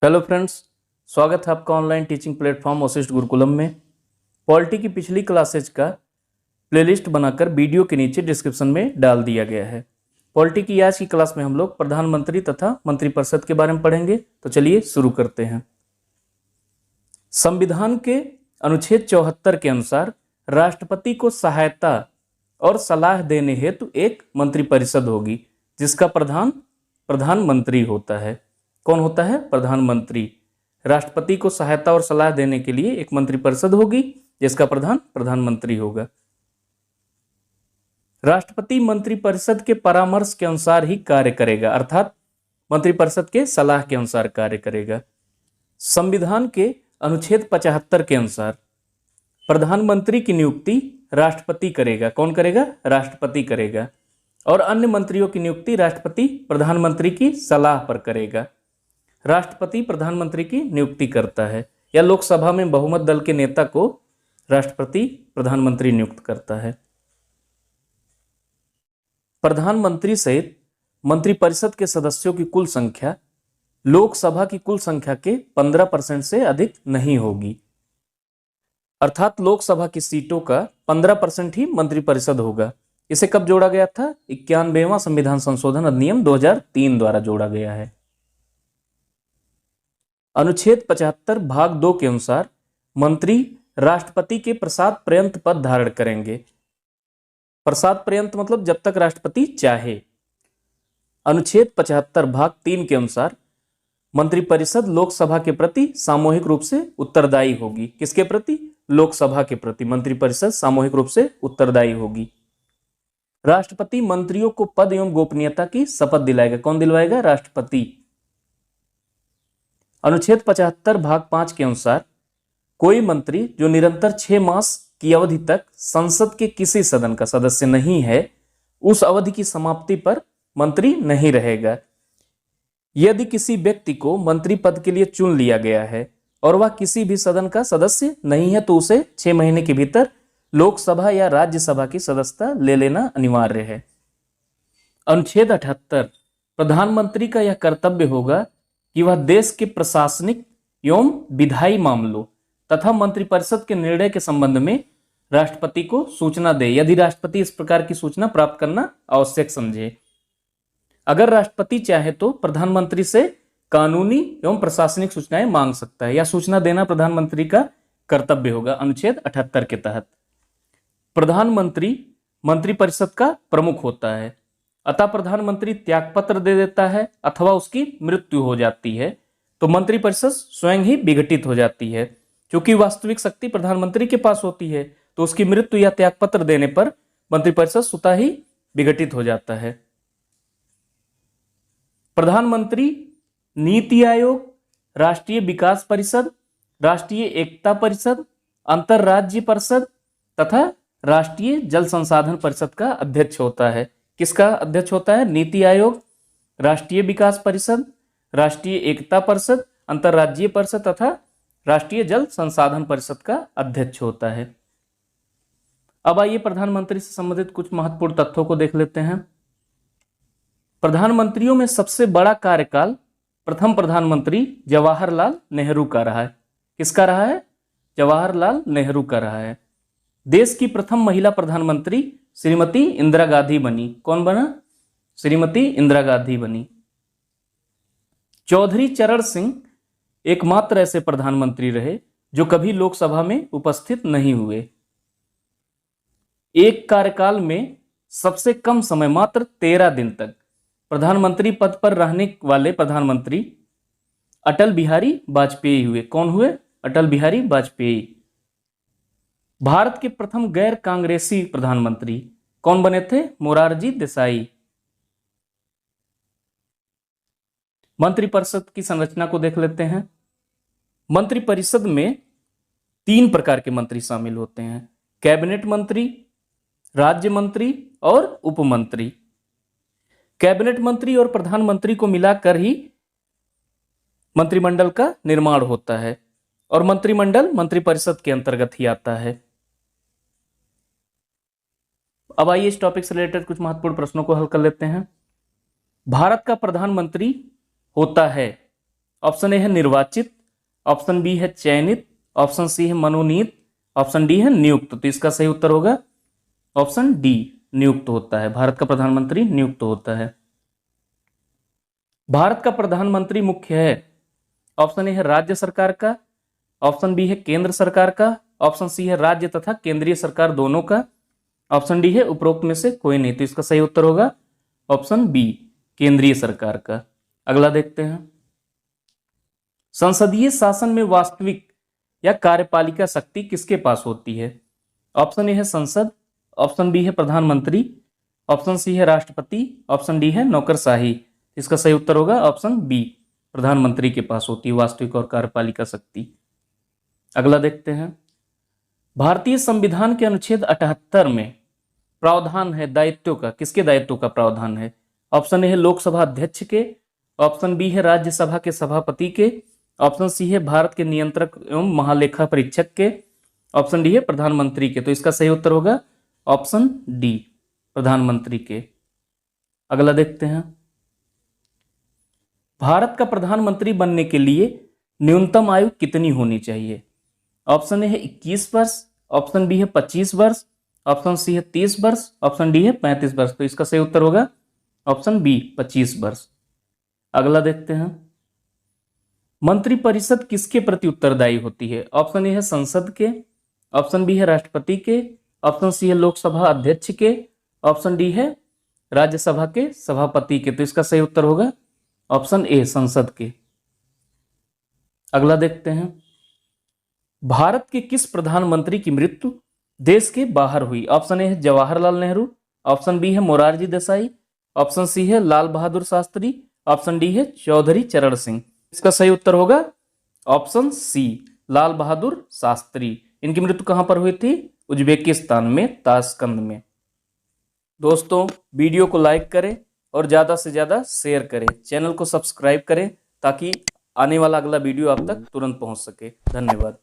Hello friends, स्वागत है आपका online teaching platform Vashishtha Gurukulam में। पॉलिटी की पिछली क्लासेज का प्लेलिस्ट बनाकर वीडियो के नीचे डिस्क्रिप्शन में डाल दिया गया है। पॉलिटी की आज की क्लास में हम लोग प्रधानमंत्री तथा मंत्रिपरिषद के बारे में पढ़ेंगे। तो चलिए शुरू करते हैं। संविधान के अनुच्छेद 74 के अनुसार राष्ट्रपति को सहायता और सलाह देने हेतु एक मंत्रिपरिषद होगी, जिसका प्रधान प्रधानमंत्री होता है। कौन होता है? प्रधानमंत्री। राष्ट्रपति को सहायता और सलाह देने के लिए एक मंत्रिपरिषद होगी, जिसका प्रधान प्रधानमंत्री होगा। राष्ट्रपति मंत्रिपरिषद के परामर्श के अनुसार ही कार्य करेगा, अर्थात मंत्रिपरिषद के सलाह के अनुसार कार्य करेगा। संविधान के अनुच्छेद 75 के अनुसार प्रधानमंत्री की नियुक्ति राष्ट्रपति करेगा। कौन करेगा? राष्ट्रपति करेगा। और अन्य मंत्रियों की नियुक्ति राष्ट्रपति प्रधानमंत्री की सलाह पर करेगा। राष्ट्रपति प्रधानमंत्री की नियुक्ति करता है, या लोकसभा में बहुमत दल के नेता को राष्ट्रपति प्रधानमंत्री नियुक्त करता है। प्रधानमंत्री सहित मंत्रिपरिषद के सदस्यों की कुल संख्या लोकसभा की कुल संख्या के 15% से अधिक नहीं होगी, अर्थात लोकसभा की सीटों का 15% ही मंत्रिपरिषद होगा। इसे कब जोड़ा गया था? 91वां संविधान संशोधन अधिनियम 2003 द्वारा जोड़ा गया है। अनुच्छेद 75 भाग 2 के अनुसार मंत्री राष्ट्रपति के प्रसाद पर्यंत पद धारण करेंगे। प्रसाद पर्यंत मतलब जब तक राष्ट्रपति चाहे। अनुच्छेद 75 भाग 3 के अनुसार मंत्रिपरिषद लोकसभा के प्रति सामूहिक रूप से उत्तरदायी होगी। किसके प्रति? लोकसभा के प्रति मंत्रिपरिषद सामूहिक रूप से उत्तरदायी होगी। राष्ट्रपति मंत्रियों को पद एवं गोपनीयता की शपथ दिलाएगा। कौन दिलवाएगा? राष्ट्रपति। अनुच्छेद 75 भाग 5 के अनुसार कोई मंत्री जो निरंतर 6 मास की अवधि तक संसद के किसी सदन का सदस्य नहीं है, उस अवधि की समाप्ति पर मंत्री नहीं रहेगा। यदि किसी व्यक्ति को मंत्री पद के लिए चुन लिया गया है और वह किसी भी सदन का सदस्य नहीं है, तो उसे 6 महीने के भीतर लोकसभा या राज्यसभा की सदस्यता ले लेना अनिवार्य है। अनुच्छेद 78 प्रधानमंत्री का यह कर्तव्य होगा कि वह देश के प्रशासनिक एवं विधायी मामलों तथा मंत्रिपरिषद के निर्णय के संबंध में राष्ट्रपति को सूचना दे, यदि राष्ट्रपति इस प्रकार की सूचना प्राप्त करना आवश्यक समझे। अगर राष्ट्रपति चाहे तो प्रधानमंत्री से कानूनी एवं प्रशासनिक सूचनाएं मांग सकता है, या सूचना देना प्रधानमंत्री का कर्तव्य होगा। अनुच्छेद 78 के तहत प्रधानमंत्री मंत्रिपरिषद का प्रमुख होता है, अतः प्रधानमंत्री त्यागपत्र दे देता है अथवा उसकी मृत्यु हो जाती है तो मंत्रिपरिषद स्वयं ही विघटित हो जाती है। क्योंकि वास्तविक शक्ति प्रधानमंत्री के पास होती है, तो उसकी मृत्यु या त्यागपत्र देने पर मंत्रिपरिषद स्वतः ही विघटित हो जाता है। प्रधानमंत्री नीति आयोग, राष्ट्रीय विकास परिषद, राष्ट्रीय एकता परिषद, अंतरराज्य परिषद तथा राष्ट्रीय जल संसाधन परिषद का अध्यक्ष होता है। किसका अध्यक्ष होता है? नीति आयोग, राष्ट्रीय विकास परिषद, राष्ट्रीय एकता परिषद, अंतरराज्यीय परिषद तथा राष्ट्रीय जल संसाधन परिषद का अध्यक्ष होता है। अब आइए प्रधानमंत्री से संबंधित कुछ महत्वपूर्ण तथ्यों को देख लेते हैं। प्रधानमंत्रियों में सबसे बड़ा कार्यकाल प्रथम प्रधानमंत्री जवाहरलाल नेहरू का रहा है। किसका रहा है? जवाहरलाल नेहरू का रहा है। देश की प्रथम महिला प्रधानमंत्री श्रीमती इंदिरा गांधी बनी। कौन बना? श्रीमती इंदिरा गांधी बनी। चौधरी चरण सिंह एकमात्र ऐसे प्रधानमंत्री रहे जो कभी लोकसभा में उपस्थित नहीं हुए। एक कार्यकाल में सबसे कम समय मात्र 13 दिन तक प्रधानमंत्री पद पर रहने वाले प्रधानमंत्री अटल बिहारी वाजपेयी हुए। कौन हुए? अटल बिहारी वाजपेयी। भारत के प्रथम गैर कांग्रेसी प्रधानमंत्री कौन बने थे? मोरारजी देसाई। मंत्रिपरिषद की संरचना को देख लेते हैं। मंत्रिपरिषद में 3 प्रकार के मंत्री शामिल होते हैं: कैबिनेट मंत्री, राज्य मंत्री और उपमंत्री। कैबिनेट मंत्री और प्रधानमंत्री को मिलाकर ही मंत्रिमंडल का निर्माण होता है, और मंत्रिमंडल मंत्रिपरिषद के अंतर्गत ही आता है। अब आइए इस टॉपिक से रिलेटेड कुछ महत्वपूर्ण प्रश्नों को हल कर लेते हैं। भारत का प्रधानमंत्री होता है ऑप्शन ए है निर्वाचित, ऑप्शन बी है चयनित, ऑप्शन सी है मनोनीत, ऑप्शन डी है नियुक्त। तो इसका सही उत्तर होगा ऑप्शन डी, नियुक्त होता है। भारत का प्रधानमंत्री नियुक्त होता है। भारत का प्रधानमंत्री मुख्य है, ऑप्शन ए है राज्य सरकार का, ऑप्शन बी है केंद्र सरकार का, ऑप्शन सी है राज्य तथा केंद्रीय सरकार दोनों का, ऑप्शन डी है उपरोक्त में से कोई नहीं। तो इसका सही उत्तर होगा ऑप्शन बी, केंद्रीय सरकार का। अगला देखते हैं, संसदीय शासन में वास्तविक या कार्यपालिका शक्ति किसके पास होती है? ऑप्शन ए है संसद, ऑप्शन बी है प्रधानमंत्री, ऑप्शन सी है राष्ट्रपति, ऑप्शन डी है नौकरशाही। इसका सही उत्तर होगा ऑप्शन बी, प्रधानमंत्री के पास होती है वास्तविक और कार्यपालिका शक्ति। अगला देखते हैं, भारतीय संविधान के अनुच्छेद 78 में प्रावधान है दायित्वों का, किसके दायित्वों का प्रावधान है? ऑप्शन ए है लोकसभा अध्यक्ष के, ऑप्शन बी है राज्यसभा के सभापति के, ऑप्शन सी है भारत के नियंत्रक एवं महालेखा परीक्षक के, ऑप्शन डी है प्रधानमंत्री के। तो इसका सही उत्तर होगा ऑप्शन डी, प्रधानमंत्री के। अगला देखते हैं, भारत का प्रधानमंत्री बनने के लिए न्यूनतम आयु कितनी होनी चाहिए? ऑप्शन ए है 21 वर्ष, ऑप्शन बी है 25 वर्ष, ऑप्शन सी है 30 वर्ष, ऑप्शन डी है 35 वर्ष। तो इसका सही उत्तर होगा ऑप्शन बी, 25 वर्ष। अगला देखते हैं, मंत्रिपरिषद किसके प्रति उत्तरदायी होती है? ऑप्शन ए है संसद के, ऑप्शन बी है राष्ट्रपति के, ऑप्शन सी है लोकसभा अध्यक्ष के, ऑप्शन डी है राज्यसभा के सभापति के। तो इसका सही उत्तर होगा ऑप्शन ए, संसद के। अगला देखते हैं, भारत के किस प्रधानमंत्री की मृत्यु देश के बाहर हुई? ऑप्शन ए है जवाहरलाल नेहरू, ऑप्शन बी है मोरारजी देसाई, ऑप्शन सी है लाल बहादुर शास्त्री, ऑप्शन डी है चौधरी चरण सिंह। इसका सही उत्तर होगा ऑप्शन सी, लाल बहादुर शास्त्री। इनकी मृत्यु कहां पर हुई थी? उज्बेकिस्तान में, ताशकंद में। दोस्तों, वीडियो को लाइक करें और ज़्यादा से ज़्यादा शेयर करें, चैनल को सब्सक्राइब करें ताकि आने वाला अगला वीडियो आप तक तुरंत पहुंच सके। धन्यवाद।